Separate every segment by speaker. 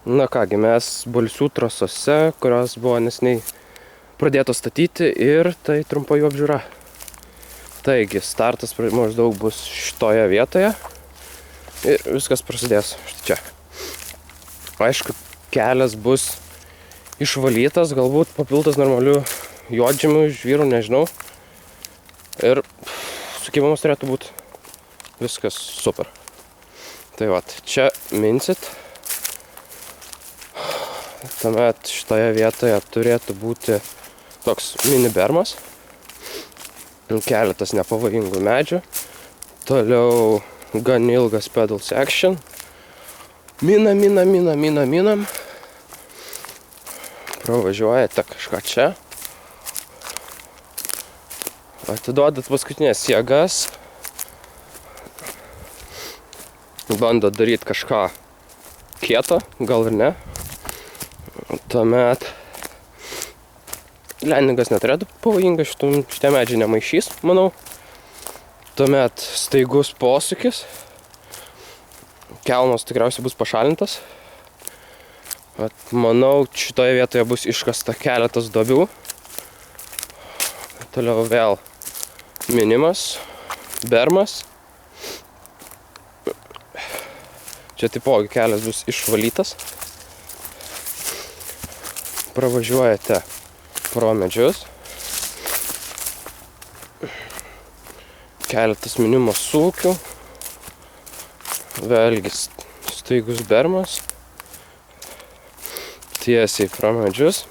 Speaker 1: Na kągi, mes Balsių trasose, kurios buvo neseniai pradėtos statyti ir tai trumpa jų apžiūra. Taigi, startas maždaug bus šitoje vietoje ir viskas prasidės štai čia. Aišku, kelias bus išvalytas, galbūt papiltas normalių juodžemių, žvyrų, nežinau. Ir sukibimas turėtų būti viskas super. Tai vat, čia minsit. Tuomet šitoje vietoje turėtų būti toks mini bermas. Keletas nepavojingų medžių. Toliau gan ilgas pedal section. Minam. Pravažiuojate kažką čia. Atiduodat paskutinės jėgas. Bandot daryti kažką kieto, gal ir ne. Tuomet lendingas neturėtų pavojingas, šitie medžiai nemaišys, manau. Tuomet staigus posūkis. Kelmas tikriausiai bus pašalintas. Manau, šitoje vietoje bus iškasta keletas duobių. Toliau vėl minimas, bermas. Čia taipogi kelias bus išvalytas. Pravažiuojate pro medžius. Keletas minimo sūkių. Vėlgi staigus bermas. Tiesiai pro medžius.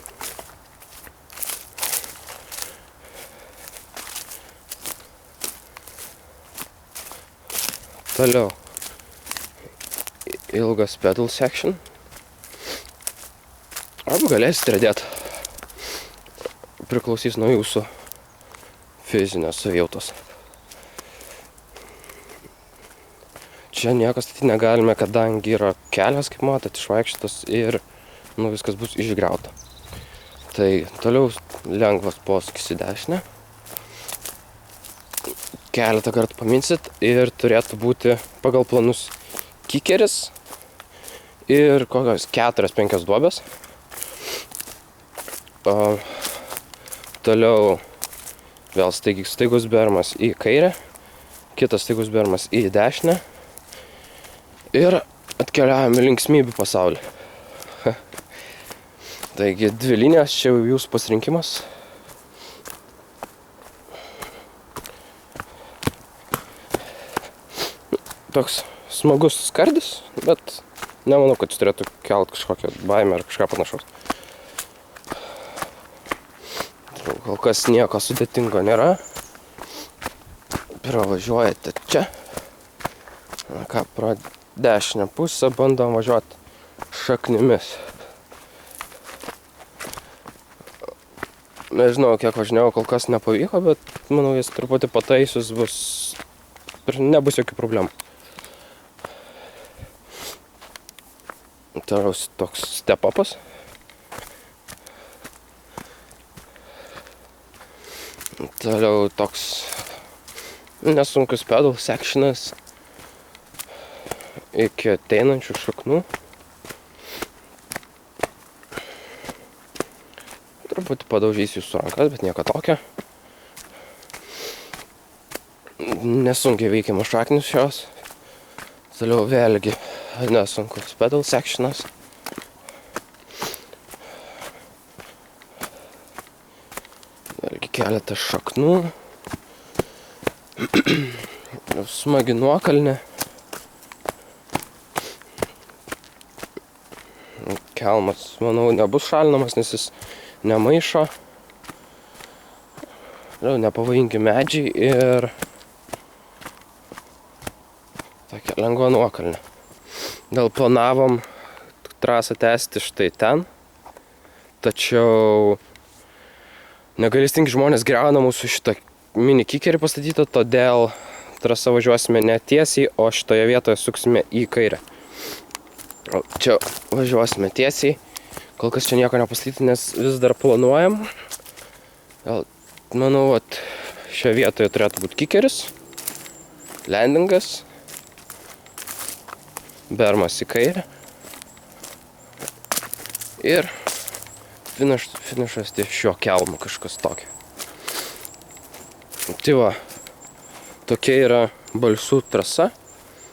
Speaker 1: Toliau ilgas pedal section. Arba galėsite riedėti. Priklausys nuo jūsų fizinės savijautos. Čia niekas statyti negalime, kadangi yra kelias, kaip matot, išvaikščiotas ir viskas bus išgriauta. Tai toliau lengvas posūkis į dešinę. Keletą kartų paminsit ir turėtų būti pagal planus kikeris ir kokios 4-5 duobės. Toliau vėl staigus bermas į kairę, kitas staigus bermas į dešinę ir atkeliavame linksmybių pasaulį. Taigi 2 linijas, čia jau jūsų pasirinkimas. Toks smagus skardis, bet nemanau, kad jis turėtų kelt kažkokią baimę ar kažką panašaus. Kol kas nieko sudėtingo nėra. Pravažiuojate čia. Pro dešinę pusę bandom važiuoti šaknimis. Nežinau, kiek važinėjau, kol kas nepavyko, bet manau, jis truputį pataisius nebus jokių problemų. Toliau toks step-upas. Toliau toks nesunkus pedal sectionas iki ateinančių šaknų. Truputį padaužys jūsų rankas, bet nieko tokio. Nesunkiai veikiamas šaknis šios. Toliau vėlgi nesunkus pedal sectionas. Vėlgi keletas šaknų. Smagi nuokalnė. Kelmas, manau, nebus šalinamas, nes jis nemaišo. Nepavojingi medžiai ir tokia lengva nuokalnė. Dėl planavom trasą tęsti štai ten, tačiau negailestingi žmonės griauna mūsų šitą mini kikerį pastatytą, todėl trasą važiuosime ne tiesiai, o šitoje vietoje suksime į kairę. O čia važiuosime tiesiai, kol kas čia nieko nepastatyti, nes vis dar planuojam. Manau, šioje vietoje turėtų būti kikeris, lendingas, bermas į kairę Ir finišas ties šio kelmo kažkas tokio. Tai va, tokia yra Balsių trasa.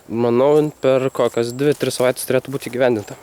Speaker 1: Manau, per kokias 2-3 savaitės turėtų būti įgyvendinta.